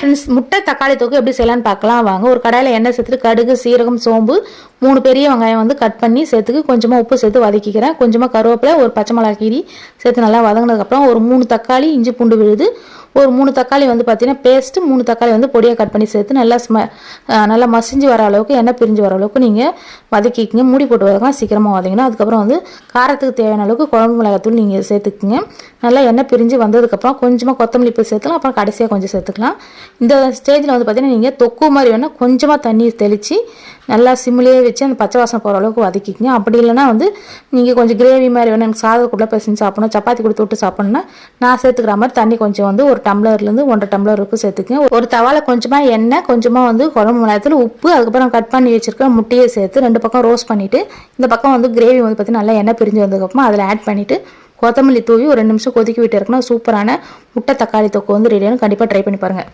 Friends, முட்டை தக்காளி தொக்கு எப்படி செய்யலான்னு பார்க்கலாம் வாங்க. ஒரு கடாயில் எண்ணெய் சேர்த்துட்டு கடுகு, சீரகம், சோம்பு, 3 பெரிய வெங்காயம் வந்து கட் பண்ணி சேர்த்துக்கு கொஞ்சமாக உப்பு சேர்த்து வதக்கிக்கிறேன். கொஞ்சமாக கருவேப்பிலை, ஒரு பச்சை மிளகாய் கீரி சேர்த்து நல்லா வதங்கினதுக்கப்புறம் ஒரு 3 தக்காளி, இஞ்சி பூண்டு விழுது, ஒரு 3 தக்காளி வந்து பார்த்தீங்கன்னா பேஸ்ட்டு, 3 தக்காளி வந்து பொடியாக கட் பண்ணி சேர்த்து நல்லா மசிஞ்சு வர அளவுக்கு, எண்ணெய் பிரிஞ்சு வர அளவுக்கு நீங்கள் வதக்கிக்கங்க. மூடி போட்டு வதக்கலாம், சீக்கிரமாக வதங்கினா. அதுக்கப்புறம் வந்து காரத்துக்கு தேவையான அளவுக்கு குழம்பு மிளகாத்தூள் நீங்கள் சேர்த்துக்குங்க. நல்லா எண்ணெய் பிரிஞ்சு வந்ததுக்கப்புறம் கொஞ்சமாக கொத்தமல்லி போய் சேர்த்துக்கலாம். அப்புறம் கடைசியாக கொஞ்சம் சேர்த்துக்கலாம். இந்த ஸ்டேஜில் வந்து பார்த்தீங்கன்னா நீங்கள் தொக்கு மாதிரி வேணால் கொஞ்சமாக தண்ணி தெளித்து நல்லா சிம்லேயே வச்சு அந்த பச்சை வாசனை போகிற அளவுக்கு வதக்கிக்கங்க. அப்படி இல்லைனா வந்து நீங்கள் கொஞ்சம் கிரேவி மாதிரி வேணும், எனக்கு சாதத்துக்குள்ளே பிசைஞ்சு சாப்பிடணும், சப்பாத்தி கொடுத்து விட்டு சாப்பிட்ணுன்னா நான் சேர்த்துக்கிற மாதிரி தண்ணி கொஞ்சம் வந்து ஒரு டம்ளர்லேருந்து 1.5 டம்ளர் வரைக்கும் சேர்த்துக்குங்க. ஒரு தவால கொஞ்சமாக எண்ணெய், கொஞ்சமாக வந்து குழம்பு மிளகாத்தூள், உப்பு, அதுக்கப்புறம் கட் பண்ணி வச்சுருக்க முட்டையை சேர்த்து 2 பக்கம் ரோஸ்ட் பண்ணிவிட்டு இந்த பக்கம் வந்து கிரேவி வந்து பார்த்தீங்கன்னா நல்லா எண்ணெய் பிரிஞ்சு வந்ததுக்கப்புறம் அதில் ஆட் பண்ணிவிட்டு கொத்தமல்லி தூவி ஒரு 2 நிமிஷம் கொதிக்க விட்டு இருக்கணும். சூப்பரான முட்டை தக்காளி தொக்கு வந்து ரெடியான. கண்டிப்பாக ட்ரை பண்ணி பாருங்கள்.